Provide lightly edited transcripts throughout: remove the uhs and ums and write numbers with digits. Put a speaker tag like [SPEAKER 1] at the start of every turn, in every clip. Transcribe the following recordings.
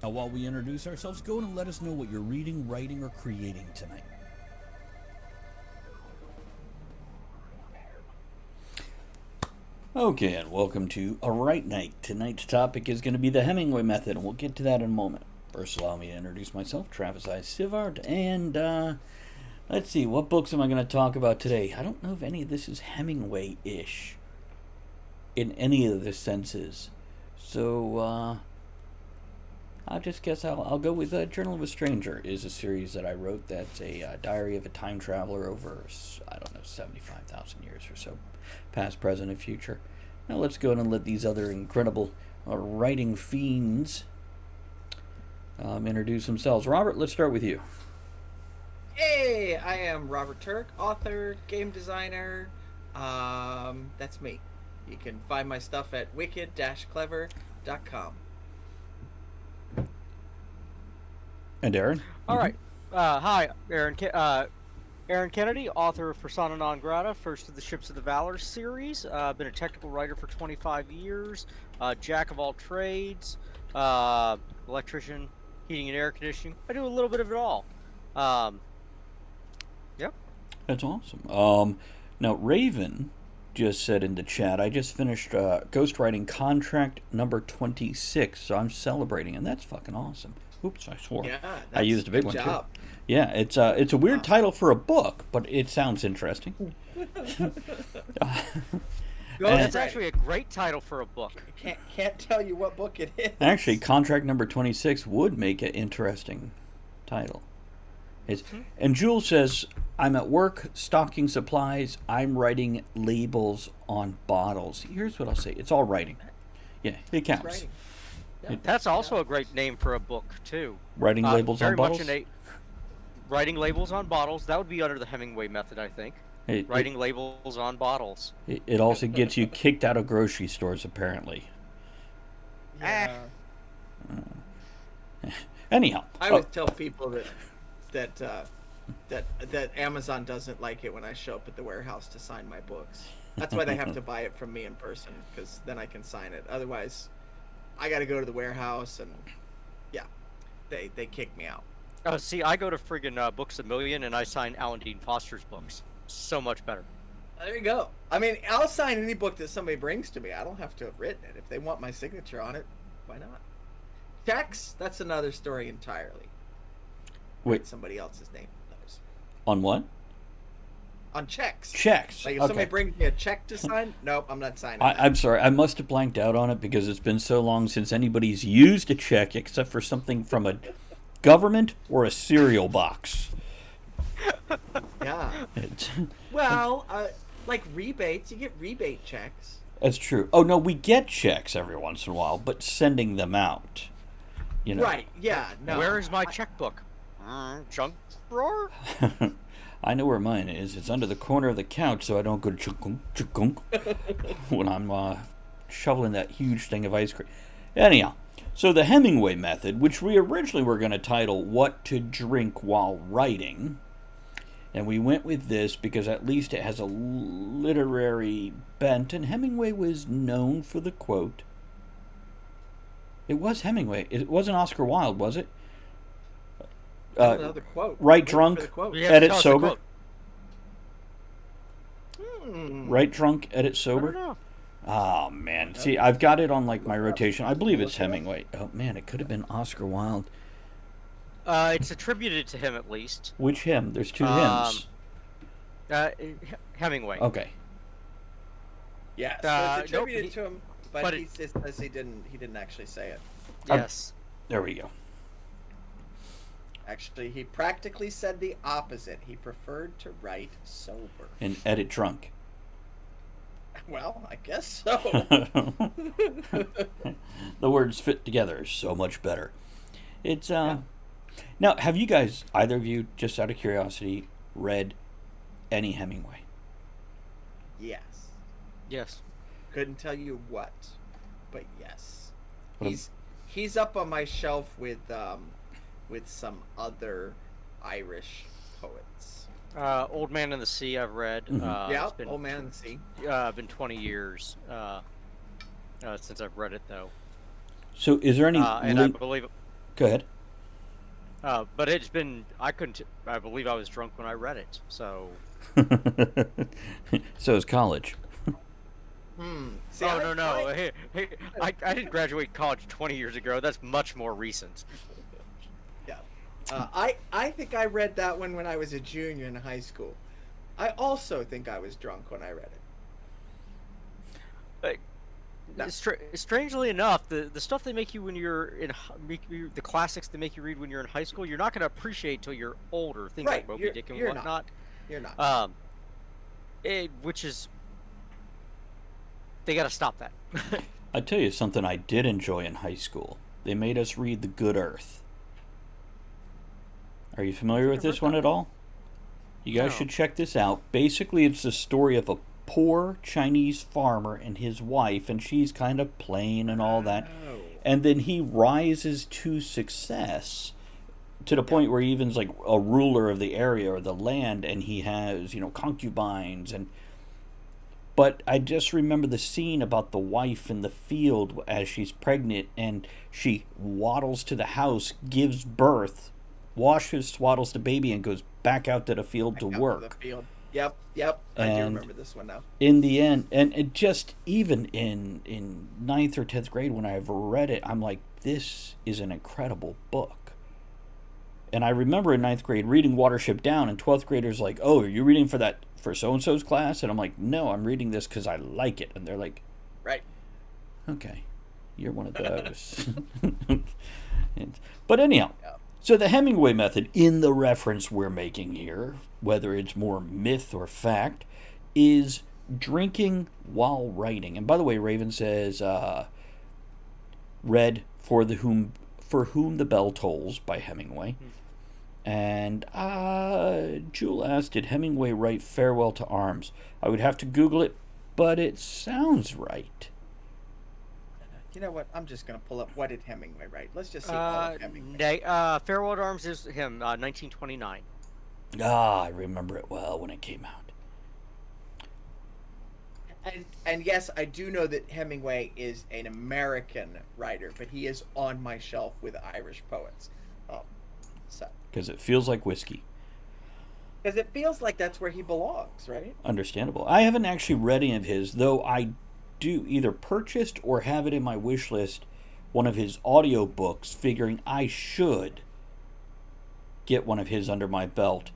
[SPEAKER 1] Now, while we introduce ourselves, go and let us know what you're reading, writing, or creating tonight. Okay, and welcome to A Write Night. Tonight's topic is going to be the Hemingway method, and we'll get to that in a moment. First, allow me to introduce myself, Travis I. Sivart, and let's see, what books am I going to talk about today? I don't know if any of this is Hemingway-ish in any of the senses. So, I just guess I'll go with Journal of a Stranger is a series that I wrote that's a diary of a time traveler over, I don't know, 75,000 years or so, past, present, and future. Now let's go and let these other incredible writing fiends introduce themselves. Robert, let's start with you.
[SPEAKER 2] Hey, I am Robert Turk, author, game designer. That's me. You can find my stuff at wicked-clever.com.
[SPEAKER 1] And Aaron?
[SPEAKER 3] All right. Hi, Aaron Kennedy, author of Persona Non Grata, first of the Ships of the Valor series. Been a technical writer for 25 years, jack of all trades, electrician, heating and air conditioning. I do a little bit of it all. Yep.
[SPEAKER 1] That's awesome. Now, Raven just said in the chat, I just finished ghostwriting contract number 26, so I'm celebrating, and that's fucking awesome. Oops, I swore.
[SPEAKER 2] Yeah,
[SPEAKER 1] I used a big
[SPEAKER 2] good
[SPEAKER 1] one
[SPEAKER 2] job.
[SPEAKER 1] too. Yeah, it's a weird title for a book, but it sounds interesting.
[SPEAKER 3] That's actually a great title for a book.
[SPEAKER 2] Can't tell you what book it is.
[SPEAKER 1] Actually, contract number 26 would make an interesting title. And Jules says, I'm at work stocking supplies. I'm writing labels on bottles. Here's what I'll say. It's all writing. Yeah, it counts.
[SPEAKER 2] Writing.
[SPEAKER 3] Yeah. That's also a great name for a book too.
[SPEAKER 1] Writing labels on bottles?
[SPEAKER 3] Writing labels on bottles. That would be under the Hemingway method, I think. Writing labels on bottles.
[SPEAKER 1] It also gets you kicked out of grocery stores, apparently.
[SPEAKER 2] Yeah.
[SPEAKER 1] Anyhow.
[SPEAKER 2] I always tell people that Amazon doesn't like it when I show up at the warehouse to sign my books. That's why they have to buy it from me in person, because then I can sign it. Otherwise, I got to go to the warehouse, and yeah, they kick me out.
[SPEAKER 3] See, I go to friggin' Books A Million, and I sign Alan Dean Foster's books. So much better.
[SPEAKER 2] There you go. I mean, I'll sign any book that somebody brings to me. I don't have to have written it. If they want my signature on it, why not? Checks, that's another story entirely.
[SPEAKER 1] Wait.
[SPEAKER 2] Somebody else's name on those.
[SPEAKER 1] On what?
[SPEAKER 2] On checks.
[SPEAKER 1] Checks.
[SPEAKER 2] Like if somebody brings me a check to sign, nope, I'm not signing that.
[SPEAKER 1] I'm sorry. I must have blanked out on it because it's been so long since anybody's used a check except for something from a government or a cereal box.
[SPEAKER 2] Yeah. Well, like rebates, you get rebate checks.
[SPEAKER 1] That's true. Oh, no, we get checks every once in a while, but sending them out, you know.
[SPEAKER 2] Right, yeah. No.
[SPEAKER 3] Where is my checkbook? Junk drawer?
[SPEAKER 1] I know where mine is. It's under the corner of the couch so I don't go chunk when I'm shoveling that huge thing of ice cream. Anyhow, so the Hemingway method, which we originally were going to title What to Drink While Writing, and we went with this because at least it has a literary bent, and Hemingway was known for the quote. It was Hemingway. It wasn't Oscar Wilde, was it?
[SPEAKER 2] Another quote.
[SPEAKER 1] Write drunk, edit sober. Write drunk, edit sober. Oh man, see, I've got it on like my rotation. I believe it's Hemingway. Oh man, it could have been Oscar Wilde.
[SPEAKER 3] It's attributed to him at least.
[SPEAKER 1] Which hymn? There's two hymns.
[SPEAKER 3] Hemingway.
[SPEAKER 1] Okay.
[SPEAKER 2] Yeah, so it's attributed to him, but he says he didn't actually say it.
[SPEAKER 3] Yes.
[SPEAKER 1] There we go.
[SPEAKER 2] Actually, he practically said the opposite. He preferred to write sober.
[SPEAKER 1] And edit drunk.
[SPEAKER 2] Well, I guess so.
[SPEAKER 1] The words fit together so much better. It's Now, have you guys, either of you, just out of curiosity, read any Hemingway?
[SPEAKER 2] Yes.
[SPEAKER 3] Yes.
[SPEAKER 2] Couldn't tell you what, but yes. He's up on my shelf with some other Irish poets.
[SPEAKER 3] Old Man in the Sea I've read.
[SPEAKER 2] Mm-hmm. Old Man in the Sea.
[SPEAKER 3] Been 20 years since I've read it though.
[SPEAKER 1] So is there any...
[SPEAKER 3] and I believe...
[SPEAKER 1] Go ahead.
[SPEAKER 3] But it's been, I believe I was drunk when I read it. So.
[SPEAKER 1] So is college.
[SPEAKER 2] See,
[SPEAKER 3] Oh, no. Hey, I didn't graduate college 20 years ago. That's much more recent.
[SPEAKER 2] Yeah. I think I read that one when I was a junior in high school. I also think I was drunk when I read it. No.
[SPEAKER 3] Strangely enough, the stuff they make you when you're the classics they make you read when you're in high school, you're not going to appreciate till you're older. Things
[SPEAKER 2] Right.
[SPEAKER 3] like Moby Dick and whatnot.
[SPEAKER 2] Not. You're not.
[SPEAKER 3] Which is, they got to stop that.
[SPEAKER 1] I tell you something I did enjoy in high school. They made us read The Good Earth. Are you familiar with this one at all? You guys should check this out. Basically, it's the story of a poor Chinese farmer and his wife, and she's kind of plain and all that.
[SPEAKER 2] Oh.
[SPEAKER 1] And then he rises to success to the point where he even's like a ruler of the area or the land, and he has, concubines. But I just remember the scene about the wife in the field as she's pregnant, and she waddles to the house, gives birth, swaddles the baby, and goes back out to the field to work.
[SPEAKER 2] Yep. I do remember this one now.
[SPEAKER 1] In the end, and it just, even in 9th or 10th grade when I've read it, I'm like, this is an incredible book. And I remember in 9th grade reading Watership Down, and 12th graders like, oh, are you reading for so-and-so's class? And I'm like, no, I'm reading this because I like it. And they're like,
[SPEAKER 2] right.
[SPEAKER 1] Okay, you're one of those. But anyhow, so the Hemingway method, in the reference we're making here, whether it's more myth or fact, is drinking while writing. And by the way, Raven says, read For Whom the Bell Tolls by Hemingway. And Jewel asked, did Hemingway write Farewell to Arms? I would have to Google it, but it sounds right.
[SPEAKER 2] You know what? I'm just going to pull up, what did Hemingway write? Let's just see all of Hemingway.
[SPEAKER 3] Farewell to Arms is him, 1929.
[SPEAKER 1] I remember it well when it came out.
[SPEAKER 2] And yes, I do know that Hemingway is an American writer, but he is on my shelf with Irish poets.
[SPEAKER 1] Because it feels like whiskey.
[SPEAKER 2] Because it feels like that's where he belongs, right?
[SPEAKER 1] Understandable. I haven't actually read any of his, though I do either purchased or have it in my wish list, one of his audio books, figuring I should get one of his under my belt.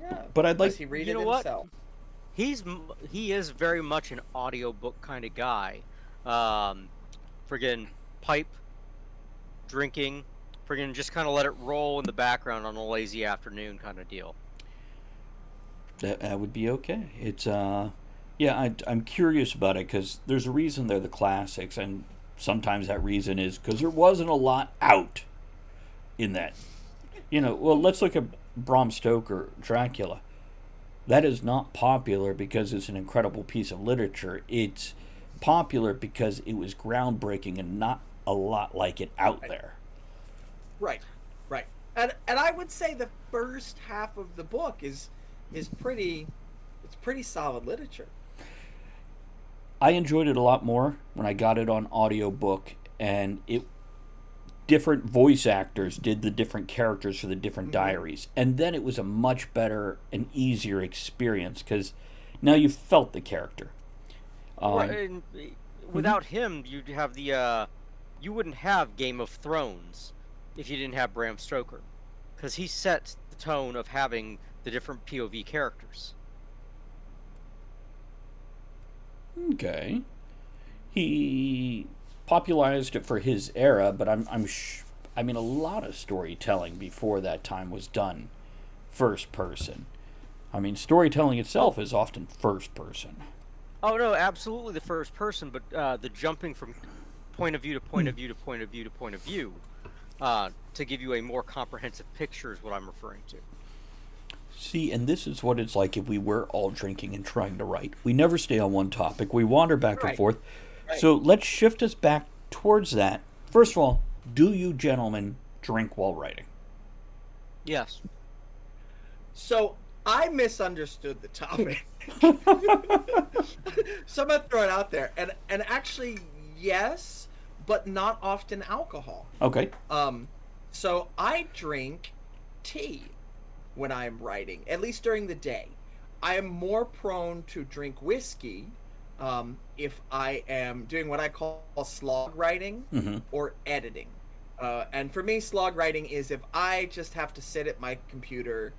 [SPEAKER 2] Yeah.
[SPEAKER 1] But I'd like...
[SPEAKER 2] Does he read it himself?
[SPEAKER 3] He is very much an audiobook kind of guy. Friggin' pipe, drinking, friggin' just kind of let it roll in the background on a lazy afternoon kind of deal.
[SPEAKER 1] That would be okay. It's I'm curious about it because there's a reason they're the classics, and sometimes that reason is because there wasn't a lot out in that. Well, let's look at Bram Stoker, Dracula. That is not popular because it's an incredible piece of literature. It's popular because it was groundbreaking and not a lot like it out there.
[SPEAKER 2] Right. And I would say the first half of the book is pretty solid literature.
[SPEAKER 1] I enjoyed it a lot more when I got it on audiobook, and different voice actors did the different characters for the different diaries, and then it was a much better and easier experience because now you felt the character.
[SPEAKER 3] And without him, you'd have you wouldn't have Game of Thrones if you didn't have Bram Stoker, because he set the tone of having the different POV characters.
[SPEAKER 1] Okay, he popularized it for his era, but I mean, a lot of storytelling before that time was done first person. I mean, storytelling itself is often first person.
[SPEAKER 3] Oh no, absolutely the first person, but the jumping from point of view to point of view to point of view to point of view to give you a more comprehensive picture is what I'm referring to.
[SPEAKER 1] See, and this is what it's like if we were all drinking and trying to write. We never stay on one topic. We wander back and forth. Right. So let's shift us back towards that. First of all, do you gentlemen drink while writing?
[SPEAKER 3] Yes.
[SPEAKER 2] So I misunderstood the topic. So I'm going to throw it out there. And actually, yes, but not often alcohol.
[SPEAKER 1] Okay.
[SPEAKER 2] So I drink tea when I'm writing, at least during the day. I am more prone to drink whiskey if I am doing what I call slog writing
[SPEAKER 1] Mm-hmm.
[SPEAKER 2] or editing. And for me, slog writing is if I just have to sit at my computer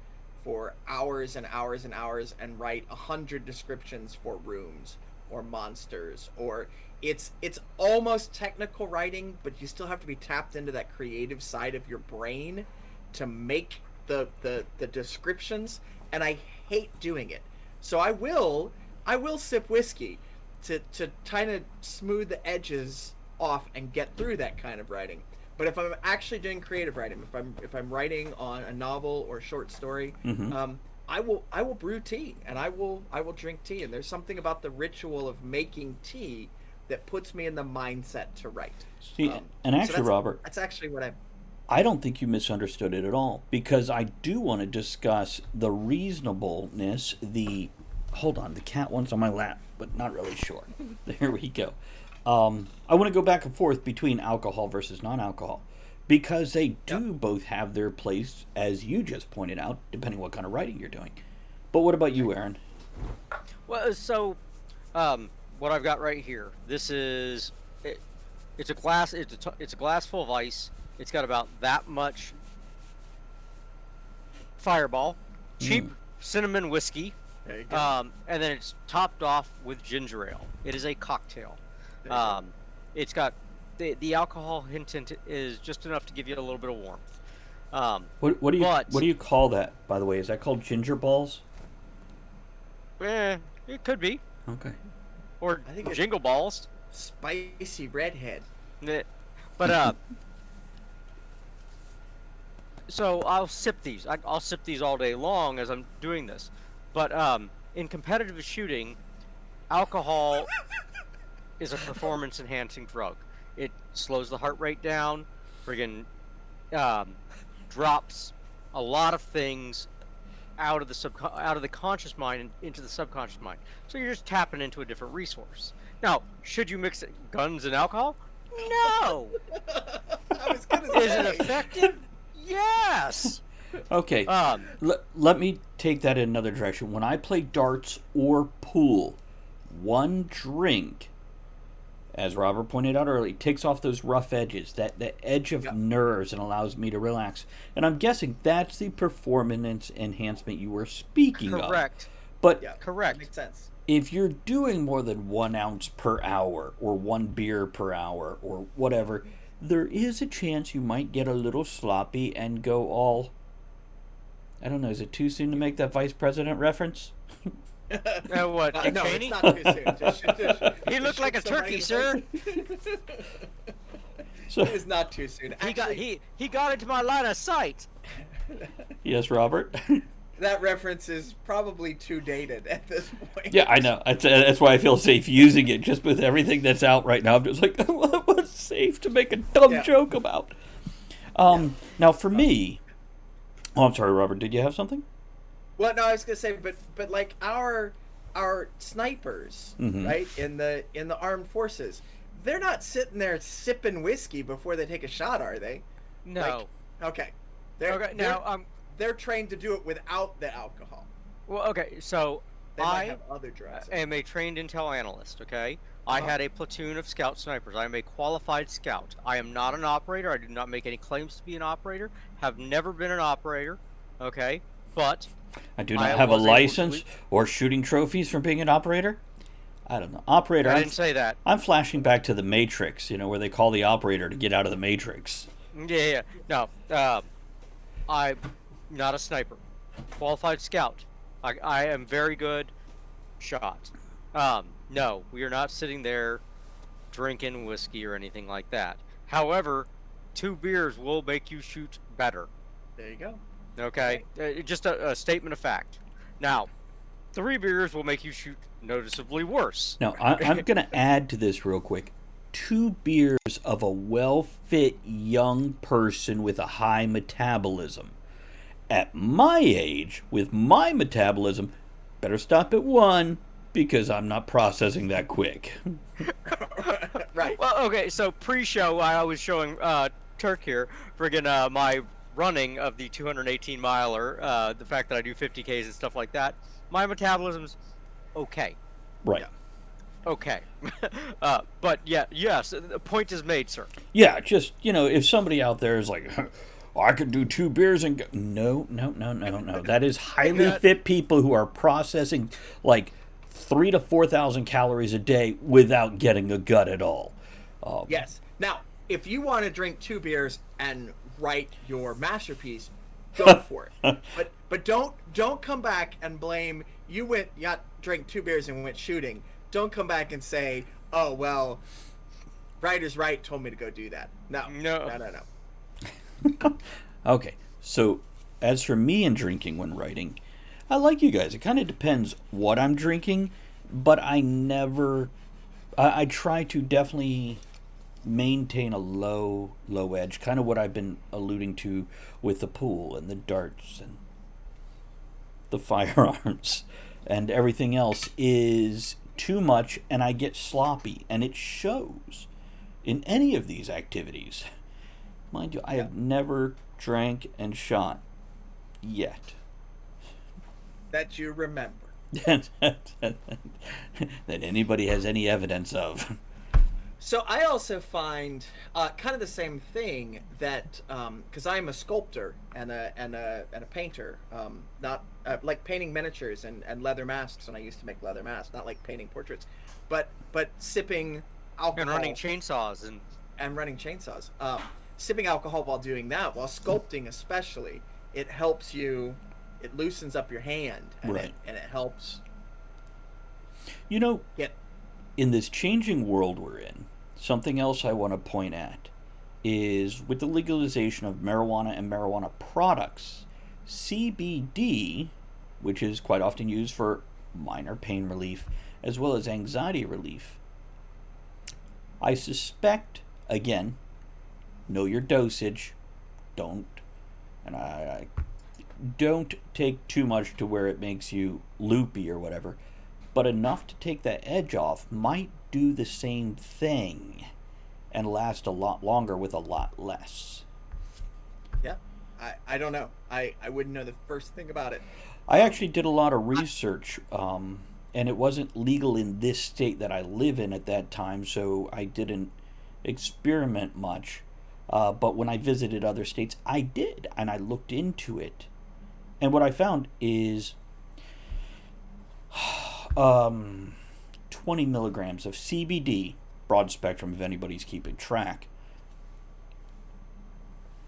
[SPEAKER 2] for hours and hours and hours and write 100 descriptions for rooms or monsters, or it's almost technical writing, but you still have to be tapped into that creative side of your brain to make the descriptions, and I hate doing it. So I will sip whiskey to kind of smooth the edges off and get through that kind of writing. But if I'm actually doing creative writing, if I'm writing on a novel or short story,
[SPEAKER 1] Mm-hmm.
[SPEAKER 2] I will brew tea, and I will drink tea. And there's something about the ritual of making tea that puts me in the mindset to write.
[SPEAKER 1] See, and
[SPEAKER 2] So
[SPEAKER 1] actually, Robert,
[SPEAKER 2] that's actually what
[SPEAKER 1] I don't think you misunderstood it at all, because I do want to discuss the reasonableness, hold on, the cat wants on my lap, but not really sure. There we go. I want to go back and forth between alcohol versus non-alcohol, because they do both have their place, as you just pointed out, depending what kind of writing you're doing. But what about you, Aaron?
[SPEAKER 3] Well, so what I've got right here. This is it's a glass. It's a glass full of ice. It's got about that much Fireball, cheap cinnamon whiskey,
[SPEAKER 2] there you go.
[SPEAKER 3] and then it's topped off with ginger ale. It is a cocktail.
[SPEAKER 2] There you go.
[SPEAKER 3] It's got the alcohol hint is just enough to give you a little bit of warmth.
[SPEAKER 1] What do you
[SPEAKER 3] But-
[SPEAKER 1] what do you call that, by the way? Is that called ginger balls?
[SPEAKER 3] It could be,
[SPEAKER 1] Okay.
[SPEAKER 3] or
[SPEAKER 2] I think it's-
[SPEAKER 3] jingle balls.
[SPEAKER 2] Spicy redhead.
[SPEAKER 3] But so I'll sip these. I'll sip these all day long as I'm doing this. But in competitive shooting, alcohol is a performance enhancing drug. It slows the heart rate down, friggin' drops a lot of things out of the conscious mind and into the subconscious mind. So you're just tapping into a different resource. Now, should you mix guns and alcohol? No.
[SPEAKER 2] I was gonna
[SPEAKER 3] Is it
[SPEAKER 2] say.
[SPEAKER 3] effective? Yes.
[SPEAKER 1] Okay. Let me take that in another direction. When I play darts or pool, one drink, as Robert pointed out earlier, takes off those rough edges, that edge of nerves, and allows me to relax. And I'm guessing that's the performance enhancement you were speaking of.
[SPEAKER 3] Correct.
[SPEAKER 1] But
[SPEAKER 2] Yeah,
[SPEAKER 3] Correct.
[SPEAKER 2] makes sense.
[SPEAKER 1] if you're doing more than 1 ounce per hour or 1 beer per hour or whatever, there is a chance you might get a little sloppy and go all... I don't know, is it too soon to make that vice president reference?
[SPEAKER 3] What, Dick
[SPEAKER 2] No,
[SPEAKER 3] Cheney?
[SPEAKER 2] it's not too soon.
[SPEAKER 3] He looked like a turkey, sir.
[SPEAKER 1] So,
[SPEAKER 2] It is not too soon. Actually,
[SPEAKER 3] He got into my line of sight.
[SPEAKER 1] yes, Robert?
[SPEAKER 2] that reference is probably too dated at this point.
[SPEAKER 1] Yeah, I know. That's why I feel safe using it, just with everything that's out right now. I'm just like, what's safe to make a dumb joke about? Now, for me... Oh, I'm sorry, Robert. Did you have something?
[SPEAKER 2] Well, no, I was gonna say, but like our snipers, right, in the armed forces, they're not sitting there sipping whiskey before they take a shot, are they?
[SPEAKER 3] No.
[SPEAKER 2] Okay. They're trained to do it without the alcohol.
[SPEAKER 3] Well, okay, so
[SPEAKER 2] They might
[SPEAKER 3] I
[SPEAKER 2] have other drugs.
[SPEAKER 3] am a trained intel analyst, okay? I had a platoon of scout snipers. I am a qualified scout. I am not an operator. I do not make any claims to be an operator. Have never been an operator, okay? But
[SPEAKER 1] I do not have a license or shooting trophies from being an operator. I don't know. Operator,
[SPEAKER 3] I didn't say that.
[SPEAKER 1] I'm flashing back to the Matrix, where they call the operator to get out of the Matrix.
[SPEAKER 3] Yeah. No, I'm not a sniper. Qualified scout. I am very good shot. No, we are not sitting there drinking whiskey or anything like that. However, 2 beers will make you shoot better.
[SPEAKER 2] There you go.
[SPEAKER 3] Okay? Just a statement of fact. Now, 3 beers will make you shoot noticeably worse.
[SPEAKER 1] Now, I'm going to add to this real quick. 2 beers of a well-fit young person with a high metabolism. At my age, with my metabolism, better stop at 1 because I'm not processing that quick.
[SPEAKER 2] Right.
[SPEAKER 3] Well, Well, okay, so pre-show, I was showing Turk here, friggin' my running of the 218 miler, the fact that I do 50Ks and stuff like that. My metabolism's okay.
[SPEAKER 1] Right.
[SPEAKER 2] Yeah.
[SPEAKER 3] Okay. But yeah, yes, the point is made, sir.
[SPEAKER 1] Yeah, just, if somebody out there is like, "Oh, I could do 2 beers and go. No, no, no, no, no. That is highly
[SPEAKER 3] Yeah.
[SPEAKER 1] fit people who are processing like 3 to 4,000 calories a day without getting a gut at all.
[SPEAKER 2] Yes. Now, if you want to drink 2 beers and write your masterpiece, go for it. But don't come back and blame drank 2 beers and went shooting. Don't come back and say, "Oh well, Writer's Right told me to go do that." No.
[SPEAKER 1] Okay, so as for me and drinking when writing, I like you guys. It kind of depends what I'm drinking, but I try to definitely maintain a low edge, kind of what I've been alluding to with the pool and the darts and the firearms and everything else is too much, and I get sloppy, and it shows in any of these activities. Mind you, I have never drank and shot yet.
[SPEAKER 2] That you remember.
[SPEAKER 1] That anybody has any evidence of.
[SPEAKER 2] So I also find kind of the same thing that because I'm a sculptor and a painter, not like painting miniatures and leather masks when I used to make leather masks, not like painting portraits, but sipping alcohol
[SPEAKER 3] And running chainsaws
[SPEAKER 2] and running chainsaws, sipping alcohol while doing that, while sculpting especially, it helps you, it loosens up your hand, and
[SPEAKER 1] Right.
[SPEAKER 2] it helps. Get
[SPEAKER 1] In this changing world we're in, something else I want to point at is with the legalization of marijuana and marijuana products, CBD, which is quite often used for minor pain relief as well as anxiety relief, I suspect, again, know your dosage, I don't take too much to where it makes you loopy or whatever, but enough to take that edge off might do the same thing and last a lot longer with a lot less.
[SPEAKER 2] Yeah, I don't know. I wouldn't know the first thing about it.
[SPEAKER 1] I actually did a lot of research, and it wasn't legal in this state that I live in at that time, so I didn't experiment much. But when I visited other states, I did, and I looked into it. And what I found is 20 milligrams of CBD, broad spectrum if anybody's keeping track.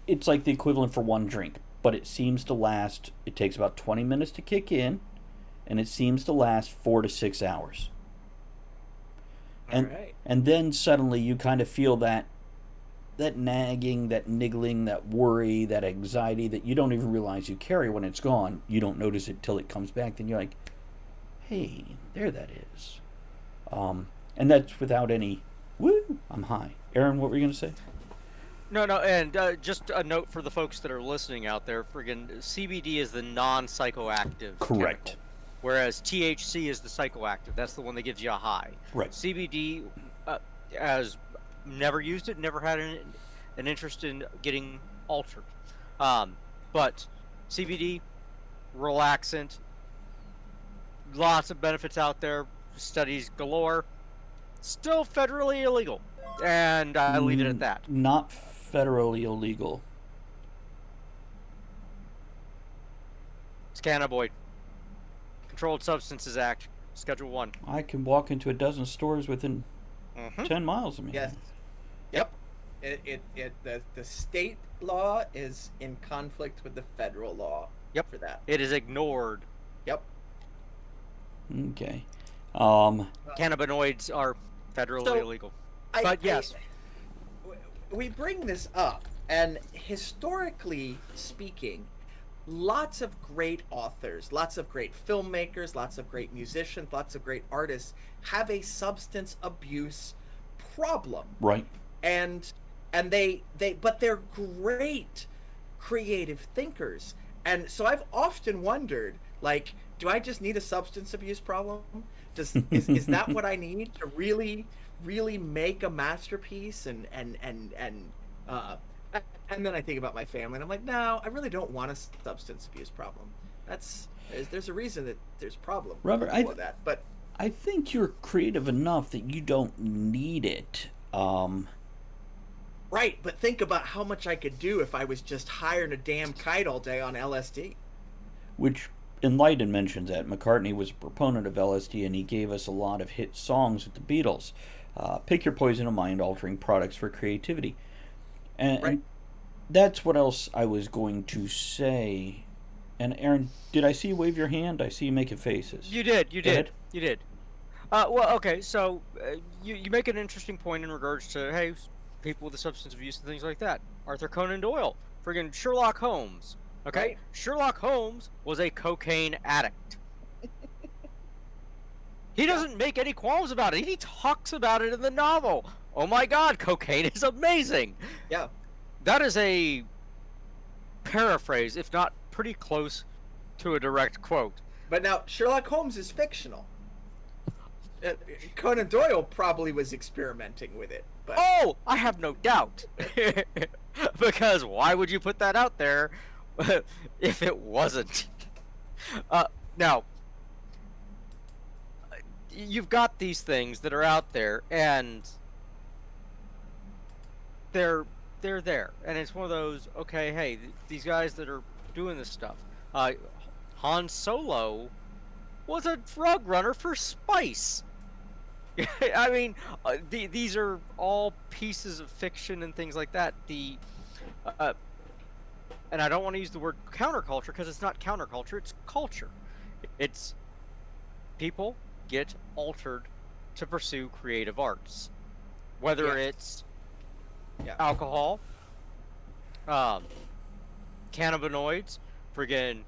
[SPEAKER 1] It's like the equivalent for one drink, but it seems to last, it takes about 20 minutes to kick in, and it seems to last 4 to 6 hours. And then suddenly you kind of feel that nagging, that niggling, that worry, that anxiety that you don't even realize you carry when it's gone. You don't notice it till it comes back. Then you're like, hey, there that is. And that's without any, woo, I'm high. Aaron, what were you going to say?
[SPEAKER 3] No, and just a note for the folks that are listening out there, friggin' CBD is the non-psychoactive
[SPEAKER 1] Correct.
[SPEAKER 3] chemical, whereas THC is the psychoactive. That's the one that gives you a high.
[SPEAKER 1] Right.
[SPEAKER 3] CBD, has never used it, never had an interest in getting altered. But CBD, relaxant, lots of benefits out there, studies galore, still federally illegal. And I leave it at that.
[SPEAKER 1] Not federally illegal.
[SPEAKER 3] It's cannabinoid. Controlled Substances Act, Schedule 1.
[SPEAKER 1] I can walk into a dozen stores within 10 miles of me.
[SPEAKER 2] Yes. Yep. The state law is in conflict with the federal law.
[SPEAKER 3] Yep.
[SPEAKER 2] For that.
[SPEAKER 3] It is ignored.
[SPEAKER 2] Yep.
[SPEAKER 1] Okay.
[SPEAKER 3] Cannabinoids are federally illegal. But yes.
[SPEAKER 2] We bring this up, and historically speaking, lots of great authors, lots of great filmmakers, lots of great musicians, lots of great artists have a substance abuse problem.
[SPEAKER 1] Right.
[SPEAKER 2] And but they're great creative thinkers. And so I've often wondered, like, do I just need a substance abuse problem? Is that what I need to really make a masterpiece? Uh, and then I think about my family, and I'm like, no, I really don't want a substance abuse problem. There's a reason that there's problem
[SPEAKER 1] Robert,
[SPEAKER 2] for that, but
[SPEAKER 1] I think you're creative enough that you don't need it.
[SPEAKER 2] right. But think about how much I could do if I was just hiring a damn kite all day on LSD.
[SPEAKER 1] Which Enlighten mentions that McCartney was a proponent of LSD, and he gave us a lot of hit songs with the Beatles. Pick your poison of mind-altering products for creativity. And that's what else I was going to say. And Aaron, did I see you wave your hand? I see you making faces.
[SPEAKER 3] You did.
[SPEAKER 1] Go ahead.
[SPEAKER 3] You did. Well, okay. So you make an interesting point in regards to hey, people with the substance abuse and things like that. Arthur Conan Doyle, friggin' Sherlock Holmes. Okay,
[SPEAKER 2] Right.
[SPEAKER 3] Sherlock Holmes was a cocaine addict. He doesn't make any qualms about it. He talks about it in the novel. Oh my God, cocaine is amazing.
[SPEAKER 2] Yeah.
[SPEAKER 3] That is a paraphrase, if not pretty close to a direct quote.
[SPEAKER 2] But now Sherlock Holmes is fictional. Conan Doyle probably was experimenting with it, but
[SPEAKER 3] Oh, I have no doubt. Because why would you put that out there if it wasn't? Now, you've got these things that are out there, and they're there, and it's one of those. Okay, hey, these guys that are doing this stuff. Han Solo was a drug runner for spice. I mean, these are all pieces of fiction and things like that. And I don't want to use the word counterculture because it's not counterculture, it's culture. It's people get altered to pursue creative arts. Whether it's alcohol, cannabinoids, friggin'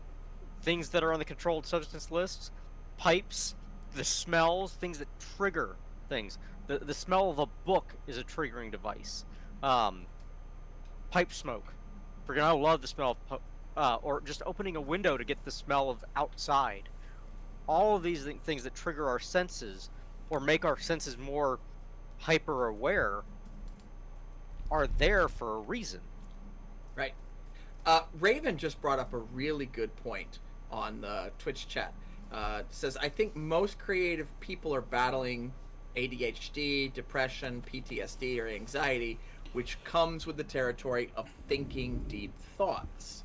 [SPEAKER 3] things that are on the controlled substance lists, pipes, the smells, things that trigger things. The smell of a book is a triggering device. Pipe smoke. Friggin' I love the smell of or just opening a window to get the smell of outside. All of these things that trigger our senses or make our senses more hyper aware are there for a reason.
[SPEAKER 2] right. Raven just brought up a really good point on the Twitch chat. Says, I think most creative people are battling ADHD, depression, PTSD, or anxiety, which comes with the territory of thinking deep thoughts.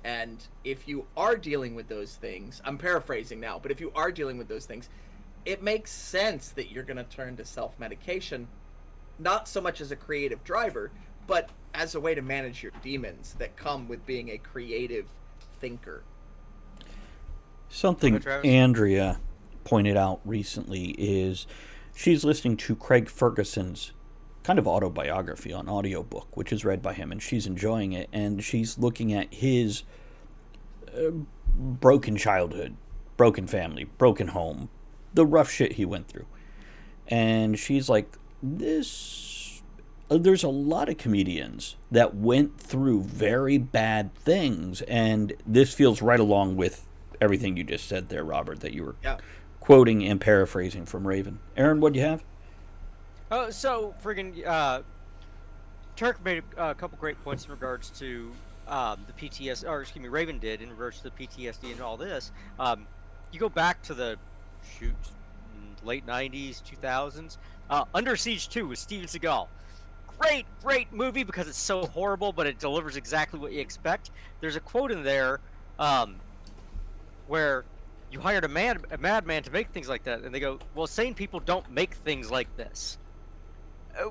[SPEAKER 2] And if you are dealing with those things, I'm paraphrasing now, but if you are dealing with those things, it makes sense that you're going to turn to self-medication, not so much as a creative driver, but as a way to manage your demons that come with being a creative thinker.
[SPEAKER 1] Something Andrea pointed out recently is she's listening to Craig Ferguson's kind of autobiography on audiobook, which is read by him, and she's enjoying it, and she's looking at his broken childhood, broken family, broken home, the rough shit he went through. And she's like, there's a lot of comedians that went through very bad things, and this feels right along with everything you just said there, Robert, that you were quoting and paraphrasing from Raven. Aaron, what do you have?
[SPEAKER 3] So friggin' Turk made a couple great points in regards to the PTSD, or excuse me, Raven did in regards to the PTSD and all this. You go back to the late '90s, 2000s. Under Siege 2 with Steven Seagal. Great movie because it's so horrible, but it delivers exactly what you expect. There's a quote in there where you hired a madman to make things like that, and they go, "Well, sane people don't make things like this."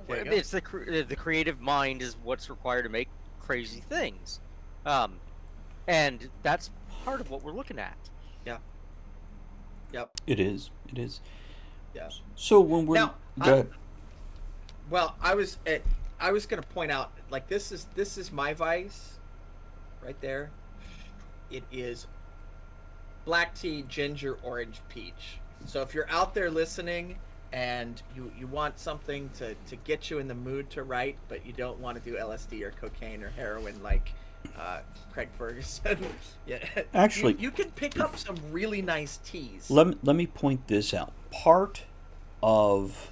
[SPEAKER 3] It's the creative mind is what's required to make crazy things, and that's part of what we're looking at.
[SPEAKER 2] Yeah. Yep.
[SPEAKER 1] It is.
[SPEAKER 2] Yeah.
[SPEAKER 1] So when we're go ahead.
[SPEAKER 2] Well, I was going to point out, like, this is my vice, right there. It is black tea, ginger, orange, peach. So if you're out there listening and you want something to get you in the mood to write, but you don't want to do LSD or cocaine or heroin like Craig Ferguson. Yeah,
[SPEAKER 1] Actually,
[SPEAKER 2] you can pick up some really nice teas.
[SPEAKER 1] let me point this out. Part of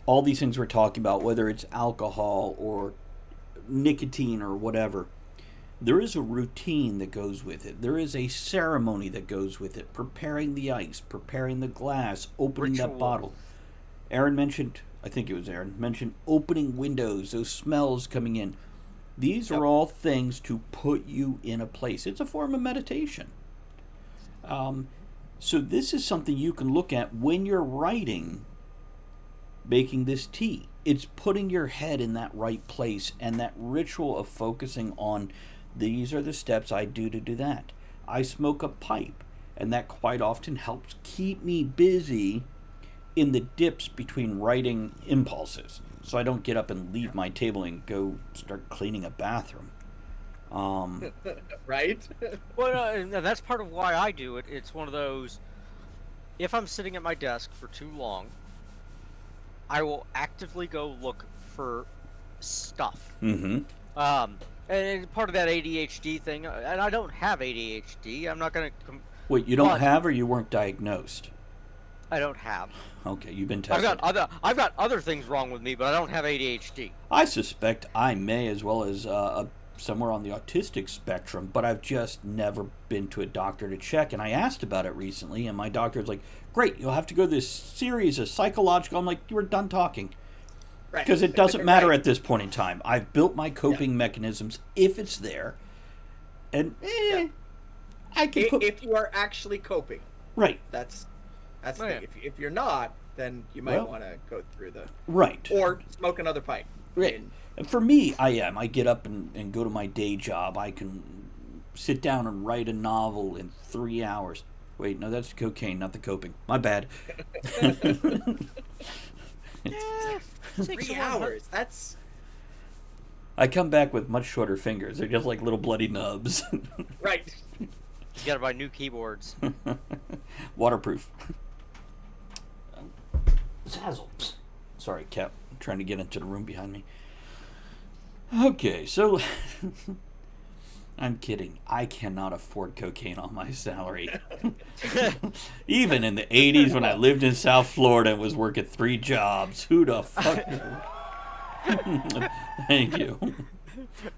[SPEAKER 1] all these things we're talking about, whether it's alcohol or nicotine or whatever, there is a routine that goes with it. There is a ceremony that goes with it. Preparing the ice, preparing the glass, opening that
[SPEAKER 3] Ritual.
[SPEAKER 1] bottle. Aaron mentioned, I think it was Aaron, mentioned opening windows, those smells coming in. These
[SPEAKER 2] Yep.
[SPEAKER 1] are all things to put you in a place. It's a form of meditation. So this is something you can look at when you're writing, making this tea. It's putting your head in that right place and that ritual of focusing on these are the steps I do to do that. I smoke a pipe, and that quite often helps keep me busy in the dips between writing impulses. So I don't get up and leave my table and go start cleaning a bathroom.
[SPEAKER 2] Right?
[SPEAKER 3] Well, and that's part of why I do it. It's one of those. If I'm sitting at my desk for too long, I will actively go look for stuff.
[SPEAKER 1] Mm-hmm.
[SPEAKER 3] And part of that ADHD thing, and I don't have ADHD. I'm not gonna.
[SPEAKER 1] Wait, you don't
[SPEAKER 3] But-
[SPEAKER 1] have or you weren't diagnosed?
[SPEAKER 3] I don't have.
[SPEAKER 1] Okay, you've been
[SPEAKER 3] I've
[SPEAKER 1] tested.
[SPEAKER 3] I've got other things wrong with me, but I don't have ADHD.
[SPEAKER 1] I suspect I may, as well as somewhere on the autistic spectrum, but I've just never been to a doctor to check. And I asked about it recently, and my doctor's like, "Great, you'll have to go to this series of psychological." I'm like, "You were done talking."
[SPEAKER 2] Right.
[SPEAKER 1] Because it doesn't matter
[SPEAKER 2] Right.
[SPEAKER 1] at this point in time. I've built my coping mechanisms if it's there, and I can put
[SPEAKER 2] If you are actually coping,
[SPEAKER 1] right,
[SPEAKER 2] that's the
[SPEAKER 3] Oh,
[SPEAKER 2] thing.
[SPEAKER 3] yeah.
[SPEAKER 2] If you're not, then you might
[SPEAKER 1] Well-
[SPEAKER 2] want to go through the
[SPEAKER 1] right,
[SPEAKER 2] or smoke another pipe.
[SPEAKER 1] right.
[SPEAKER 2] And-
[SPEAKER 1] And for me, I am. I get up and go to my day job. I can sit down and write a novel in 3 hours. Wait, no, that's cocaine, not the coping. My bad.
[SPEAKER 3] Takes
[SPEAKER 2] 3
[SPEAKER 3] a while.
[SPEAKER 2] hours. That's
[SPEAKER 1] I come back with much shorter fingers. They're just like little bloody nubs.
[SPEAKER 2] right.
[SPEAKER 3] You gotta buy new keyboards.
[SPEAKER 1] Waterproof. Zazzle. Sorry, Cap. I'm trying to get into the room behind me. Okay, so I'm kidding. I cannot afford cocaine on my salary. Even in the 80s when I lived in South Florida and was working 3 jobs, who the fuck? Thank you.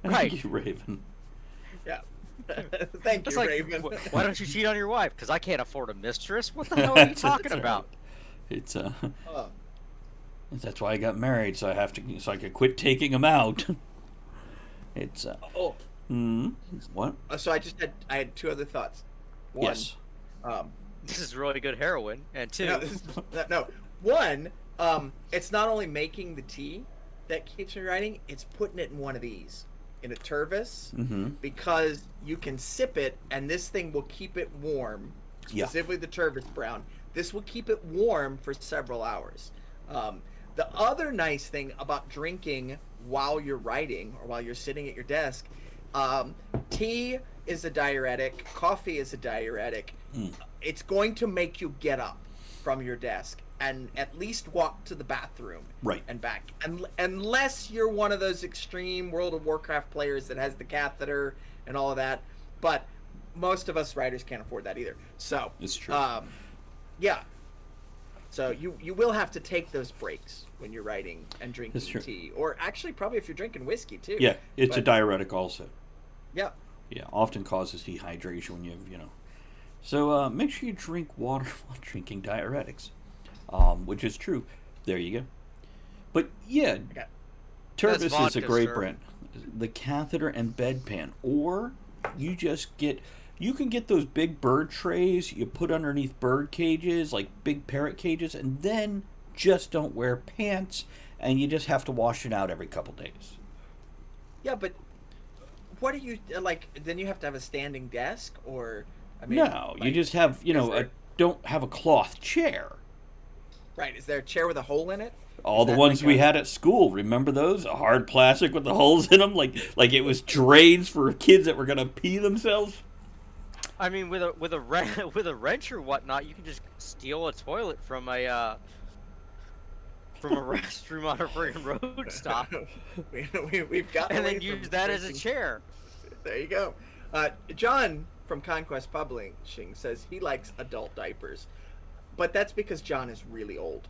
[SPEAKER 3] Right.
[SPEAKER 1] Thank you, Raven.
[SPEAKER 2] Yeah. Thank
[SPEAKER 3] It's
[SPEAKER 2] you,
[SPEAKER 3] like,
[SPEAKER 2] Raven.
[SPEAKER 3] why don't you cheat on your wife? Because I can't afford a mistress. What the hell are you talking
[SPEAKER 1] That's
[SPEAKER 3] about?
[SPEAKER 1] right. It's
[SPEAKER 2] Oh,
[SPEAKER 1] that's why I got married, so I could quit taking them out. It's
[SPEAKER 2] oh.
[SPEAKER 1] what?
[SPEAKER 2] So I had 2 other thoughts. One,
[SPEAKER 1] Yes.
[SPEAKER 3] This is really good heroin. And two,
[SPEAKER 2] No, no. One, it's not only making the tea that keeps me writing, it's putting it in one of these, in a Tervis, because you can sip it, and this thing will keep it warm.
[SPEAKER 1] Yeah.
[SPEAKER 2] Specifically the Tervis brown. This will keep it warm for several hours. The other nice thing about drinking while you're writing or while you're sitting at your desk, tea is a diuretic, coffee is a diuretic. It's going to make you get up from your desk and at least walk to the bathroom
[SPEAKER 1] Right.
[SPEAKER 2] and back. And unless you're one of those extreme World of Warcraft players that has the catheter and all of that, but most of us writers can't afford that either. So
[SPEAKER 1] It's true.
[SPEAKER 2] yeah. So you will have to take those breaks when you're writing and drinking
[SPEAKER 1] That's true.
[SPEAKER 2] tea, or actually probably if you're drinking whiskey too.
[SPEAKER 1] Yeah, it's a
[SPEAKER 2] But-
[SPEAKER 1] diuretic also.
[SPEAKER 2] Yeah.
[SPEAKER 1] Yeah, often causes dehydration when you know. So make sure you drink water while drinking diuretics, which is true. There you go. But yeah,
[SPEAKER 2] Okay.
[SPEAKER 1] Turvis is a
[SPEAKER 3] vodka,
[SPEAKER 1] great
[SPEAKER 3] sir.
[SPEAKER 1] brand. The catheter and bedpan, or you just get. You can get those big bird trays you put underneath bird cages, like big parrot cages, and then just don't wear pants, and you just have to wash it out every couple days.
[SPEAKER 2] Yeah, but what are you like? Then you have to have a standing desk, or I mean,
[SPEAKER 1] No, you
[SPEAKER 2] like,
[SPEAKER 1] just have,
[SPEAKER 2] is there-
[SPEAKER 1] don't have a cloth chair.
[SPEAKER 2] right. Is there a chair with a hole in it?
[SPEAKER 1] All
[SPEAKER 2] Is
[SPEAKER 1] the
[SPEAKER 2] that
[SPEAKER 1] ones
[SPEAKER 2] like
[SPEAKER 1] we
[SPEAKER 2] a-
[SPEAKER 1] had at school, remember those? A hard plastic with the holes in them, like it was drains for kids that were gonna pee themselves.
[SPEAKER 3] I mean, with a with a wrench or whatnot, you can just steal a toilet from a from a restroom on a friggin' road stop,
[SPEAKER 2] We've got
[SPEAKER 3] and then use that as a chair.
[SPEAKER 2] There you go. John from Conquest Publishing says he likes adult diapers, but that's because John is really old.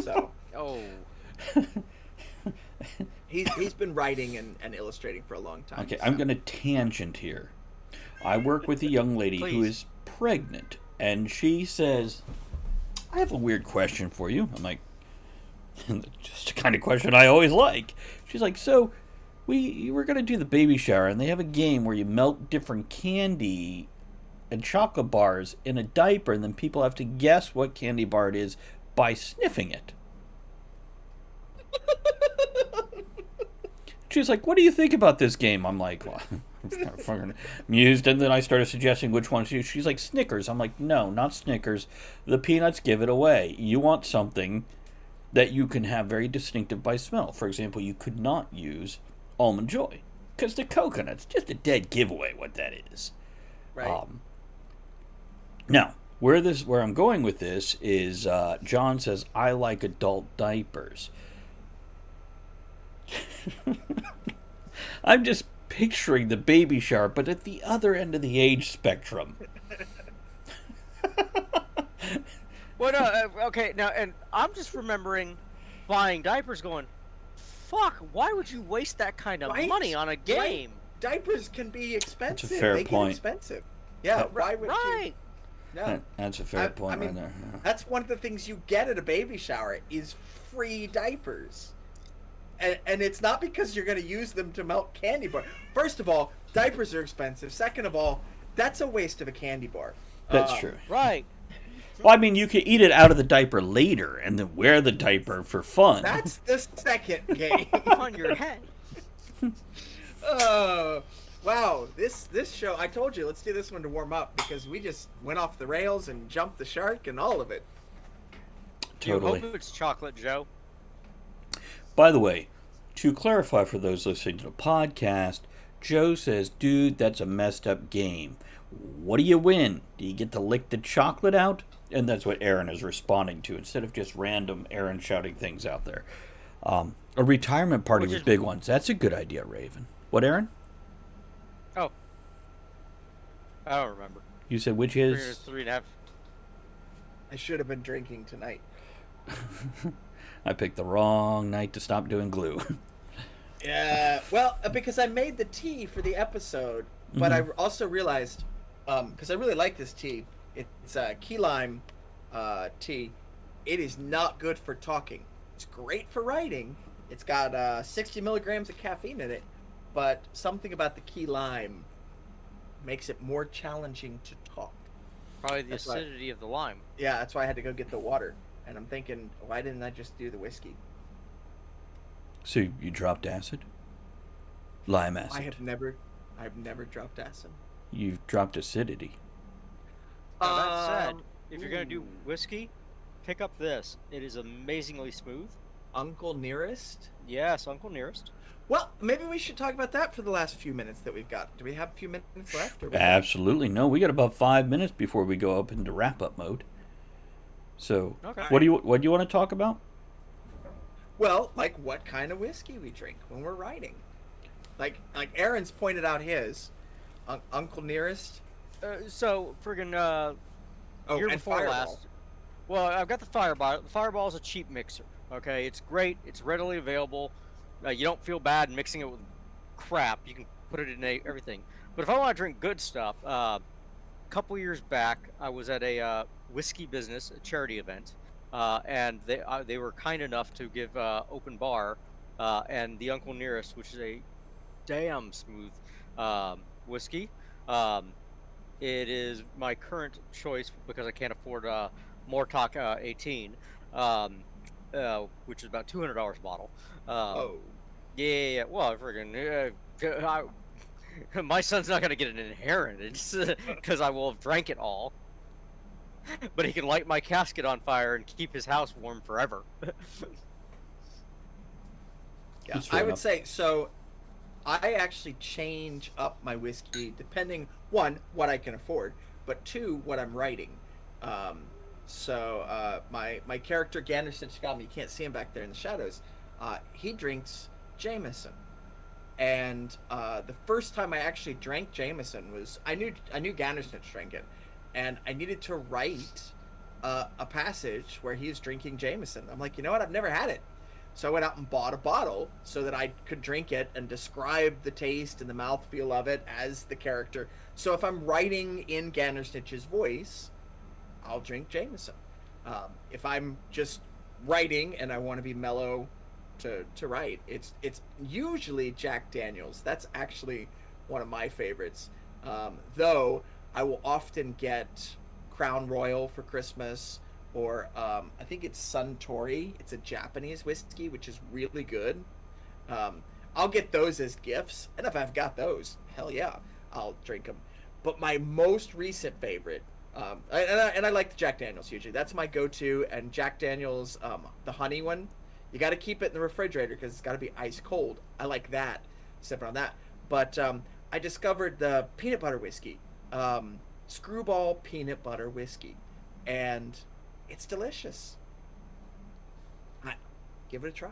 [SPEAKER 2] So
[SPEAKER 3] Oh,
[SPEAKER 2] he's been writing and illustrating for a long time.
[SPEAKER 1] Okay,
[SPEAKER 2] so.
[SPEAKER 1] I'm going to tangent here. I work with a young lady who
[SPEAKER 3] Please.
[SPEAKER 1] is pregnant, and she says, I have a weird question for you. I'm like, just the kind of question I always like. She's like, so we were going to do the baby shower, and they have a game where you melt different candy and chocolate bars in a diaper, and then people have to guess what candy bar it is by sniffing it. She's like, what do you think about this game? I'm like, well, I'm kind of fucking amused. And then I started suggesting which one. She's like, Snickers. I'm like, no, not Snickers. The peanuts give it away. You want something that you can have very distinctive by smell. For example, you could not use Almond Joy because the coconut's just a dead giveaway what that is.
[SPEAKER 2] Right.
[SPEAKER 1] Now, where I'm going with this is John says, I like adult diapers. I'm just picturing the baby shower, but at the other end of the age spectrum.
[SPEAKER 3] well, no, okay, now, and I'm just remembering buying diapers, going, "Fuck! Why would you waste that kind of
[SPEAKER 2] Right?
[SPEAKER 3] money on a game?"
[SPEAKER 2] Right? Diapers can be expensive.
[SPEAKER 1] That's a fair
[SPEAKER 2] they
[SPEAKER 1] point.
[SPEAKER 2] Get expensive. Yeah. Why would
[SPEAKER 3] Right.
[SPEAKER 2] you? No.
[SPEAKER 1] That's a fair point
[SPEAKER 2] I mean,
[SPEAKER 1] right there. Yeah.
[SPEAKER 2] That's one of the things you get at a baby shower is free diapers. And it's not because you're going to use them to melt candy bar. First of all, diapers are expensive. Second of all, that's a waste of a candy bar.
[SPEAKER 1] That's true.
[SPEAKER 3] Right.
[SPEAKER 1] Well, I mean, you could eat it out of the diaper later and then wear the diaper for fun.
[SPEAKER 2] That's the second game.
[SPEAKER 3] On your head.
[SPEAKER 2] Wow. This show, I told you, let's do this one to warm up because we just went off the rails and jumped the shark and all of it.
[SPEAKER 1] Totally.
[SPEAKER 3] You hope it's chocolate, Joe.
[SPEAKER 1] By the way, to clarify for those listening to the podcast, Joe says, dude, that's a messed up game. What do you win? Do you get to lick the chocolate out? And that's what Aaron is responding to, instead of just random Aaron shouting things out there. A retirement party with big ones. That's a good idea, Raven. What, Aaron?
[SPEAKER 3] Oh. I don't remember.
[SPEAKER 1] You said which is?
[SPEAKER 3] 3.5.
[SPEAKER 2] I should have been drinking tonight.
[SPEAKER 1] I picked the wrong night to stop doing glue.
[SPEAKER 2] Yeah, well, because I made the tea for the episode, but I also realized, because I really like this tea, it's key lime tea. It is not good for talking. It's great for writing. It's got 60 milligrams of caffeine in it, but something about the key lime makes it more challenging to talk.
[SPEAKER 3] Probably the acidity of the lime.
[SPEAKER 2] Yeah, that's why I had to go get the water. And I'm thinking, why didn't I just do the whiskey?
[SPEAKER 1] So you dropped acid? Lime acid.
[SPEAKER 2] I've never dropped acid.
[SPEAKER 1] You've dropped acidity.
[SPEAKER 3] Now, that said, if you're going to do whiskey, pick up this. It is amazingly smooth.
[SPEAKER 2] Uncle Nearest?
[SPEAKER 3] Yes, Uncle Nearest.
[SPEAKER 2] Well, maybe we should talk about that for the last few minutes that we've got. Do we have a few minutes left? Or
[SPEAKER 1] Absolutely. No, we got about 5 minutes before we go up into wrap-up mode. So,
[SPEAKER 3] Okay.
[SPEAKER 1] what do you want to talk about?
[SPEAKER 2] Well, like what kind of whiskey we drink when we're writing. Like Aaron's pointed out his Uncle Nearest.
[SPEAKER 3] So, friggin' year
[SPEAKER 2] and
[SPEAKER 3] before
[SPEAKER 2] Fireball.
[SPEAKER 3] last. Well, I've got the Fireball. The Fireball is a cheap mixer. Okay, it's great. It's readily available. You don't feel bad mixing it with crap. You can put it in everything. But if I want to drink good stuff, a couple years back, I was at a whiskey business, a charity event, and they were kind enough to give open bar, and the Uncle Nearest, which is a damn smooth whiskey. It is my current choice because I can't afford Mortok 18, which is about $200 a bottle. Yeah. Well, friggin', my son's not gonna get an inheritance because I will have drank it all. But he can light my casket on fire and keep his house warm forever.
[SPEAKER 2] Yeah, I would say so. I actually change up my whiskey depending, one, what I can afford, but two, what I'm writing. So my character Ganderson Shigami, you can't see him back there in the shadows. He drinks Jameson, and the first time I actually drank Jameson was I knew Ganderson drank it, and I needed to write a passage where he's drinking Jameson. I'm like, you know what? I've never had it. So I went out and bought a bottle so that I could drink it and describe the taste and the mouthfeel of it as the character. So if I'm writing in Gandersnitch's voice, I'll drink Jameson. If I'm just writing and I want to be mellow to write, it's usually Jack Daniels. That's actually one of my favorites. Though I will often get Crown Royal for Christmas, or I think it's Suntory. It's a Japanese whiskey, which is really good. I'll get those as gifts, and if I've got those, hell yeah, I'll drink them. But my most recent favorite, and I like the Jack Daniels usually. That's my go-to, and Jack Daniels, the honey one, you got to keep it in the refrigerator because it's got to be ice cold. I like that, sipping on that. But I discovered the peanut butter whiskey, Screwball peanut butter whiskey, and it's delicious. Give it a try.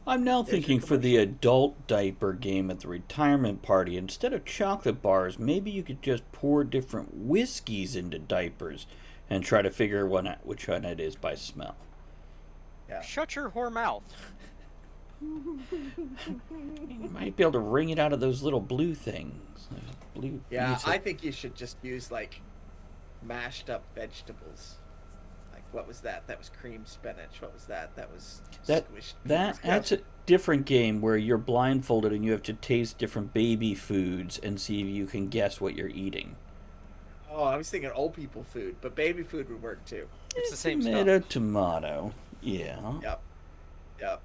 [SPEAKER 1] I'm now
[SPEAKER 2] There's your
[SPEAKER 1] thinking for the adult diaper game at the retirement party, instead of chocolate bars, maybe you could just pour different whiskeys into diapers and try to figure which one it is by smell.
[SPEAKER 2] Yeah.
[SPEAKER 3] Shut your whore mouth.
[SPEAKER 1] You might be able to wring it out of those little blue things. Blue.
[SPEAKER 2] Yeah, I think you should just use like mashed up vegetables. Like what was that? That was cream spinach. What was that? That was squished.
[SPEAKER 1] That's a different game where you're blindfolded and you have to taste different baby foods and see if you can guess what you're eating.
[SPEAKER 2] Oh, I was thinking old people food, but baby food would work too.
[SPEAKER 3] It's the same
[SPEAKER 1] Tomato,
[SPEAKER 3] stuff.
[SPEAKER 1] tomato. Yeah.
[SPEAKER 2] Yep.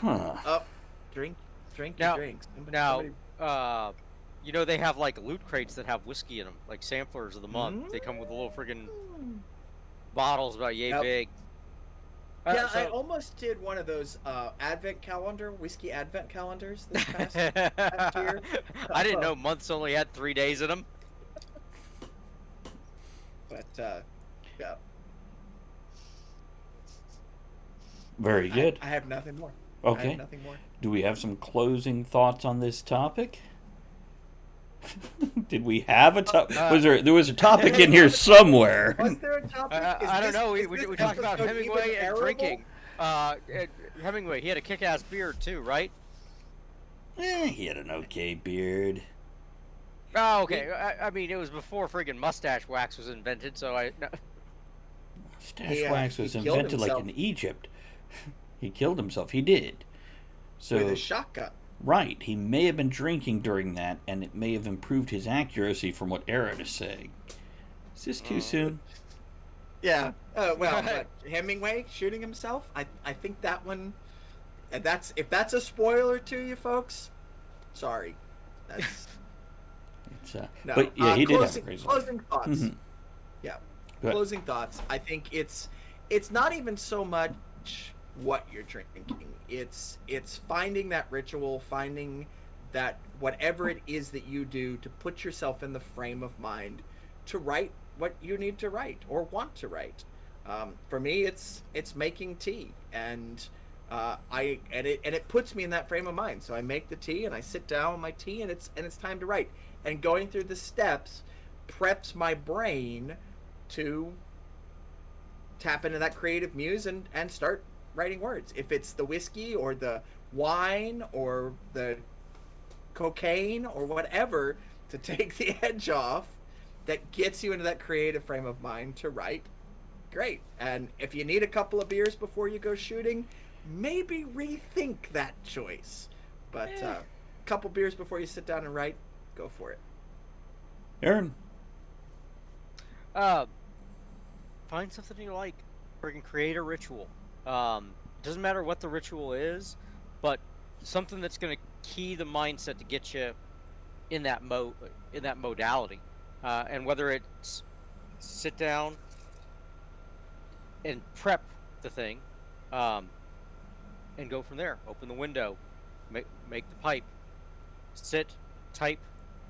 [SPEAKER 1] Huh.
[SPEAKER 2] Up, drink your drinks.
[SPEAKER 3] You know they have like loot crates that have whiskey in them, like samplers of the month. They come with a little friggin' bottles about yay big.
[SPEAKER 2] Yeah, I almost did one of those whiskey advent calendars this past year.
[SPEAKER 3] I didn't know months only had 3 days in them.
[SPEAKER 2] But yeah.
[SPEAKER 1] Very good.
[SPEAKER 2] I have nothing more.
[SPEAKER 1] Okay.
[SPEAKER 2] I have nothing more.
[SPEAKER 1] Do we have some closing thoughts on this topic? Did we have a topic? There was a topic in here somewhere.
[SPEAKER 2] Was there a topic?
[SPEAKER 3] I don't know. We talked about Hemingway and drinking. Hemingway, he had a kick-ass beard too, right?
[SPEAKER 1] He had an okay beard.
[SPEAKER 3] Oh, okay. I mean, it was before friggin' mustache wax was invented, so I... No.
[SPEAKER 1] Mustache wax was invented like in Egypt. He killed himself. He did. So,
[SPEAKER 2] with a shotgun.
[SPEAKER 1] Right. He may have been drinking during that, and it may have improved his accuracy from what Aaron is saying. Is this too soon?
[SPEAKER 2] Yeah. But Hemingway shooting himself, I think that one... if that's a spoiler to you folks, sorry. That's...
[SPEAKER 1] no. But yeah, he did have a crazy
[SPEAKER 2] closing thoughts.
[SPEAKER 1] Mm-hmm.
[SPEAKER 2] Yeah. Closing thoughts. I think it's not even so much what you're drinking. It's finding that ritual, finding that whatever it is that you do to put yourself in the frame of mind to write what you need to write or want to write. For me, it's making tea, and it puts me in that frame of mind. So I make the tea and I sit down with my tea, and it's time to write. And going through the steps preps my brain to tap into that creative muse and start writing words. If it's the whiskey or the wine or the cocaine or whatever to take the edge off that gets you into that creative frame of mind to write, great. And if you need a couple of beers before you go shooting, maybe rethink that choice. But a couple beers before you sit down and write, go for it.
[SPEAKER 1] Aaron?
[SPEAKER 3] Find something you like. Freaking create a ritual. Doesn't matter what the ritual is, but something that's going to key the mindset to get you in that modality. And whether it's sit down and prep the thing, and go from there. Open the window, make the pipe, sit, type,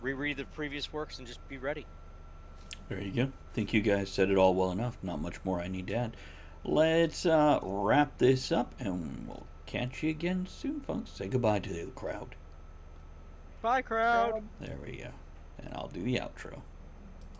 [SPEAKER 3] reread the previous works, and just be ready.
[SPEAKER 1] There you go. Think you guys said it all well enough. Not much more I need to add. Let's wrap this up, and we'll catch you again soon, folks. Say goodbye to the crowd.
[SPEAKER 3] Bye, crowd.
[SPEAKER 1] There we go. And I'll do the outro.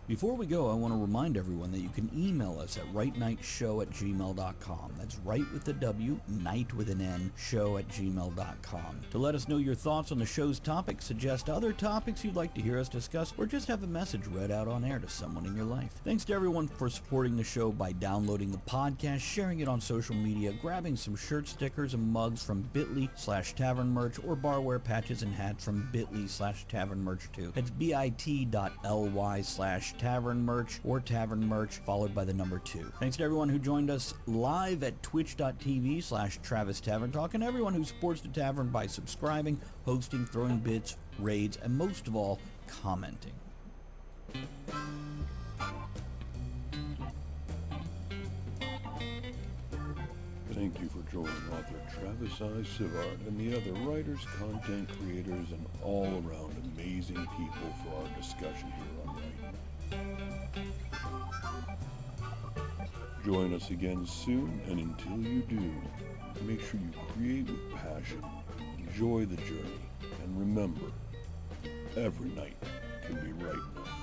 [SPEAKER 1] Before we go, I want to remind everyone that you can email us at rightnightshow@gmail.com. That's right with the W, night with an N, show@gmail.com. To let us know your thoughts on the show's topics, suggest other topics you'd like to hear us discuss, or just have a message read out on air to someone in your life. Thanks to everyone for supporting the show by downloading the podcast, sharing it on social media, grabbing some shirt stickers and mugs from bit.ly/tavern merch, or barware patches and hats from bit.ly/tavern merch too. That's bit.ly/tavern merch or tavern merch followed by the number 2. Thanks to everyone who joined us live at twitch.tv/Travis Tavern Talk, and everyone who supports the tavern by subscribing, hosting, throwing bits, raids, and most of all, commenting.
[SPEAKER 4] Thank you for joining author Travis I. Sivart and the other writers, content creators, and all-around amazing people for our discussion here on Writing. Join us again soon, and until you do, make sure you create with passion, enjoy the journey, and remember, every night can be right enough.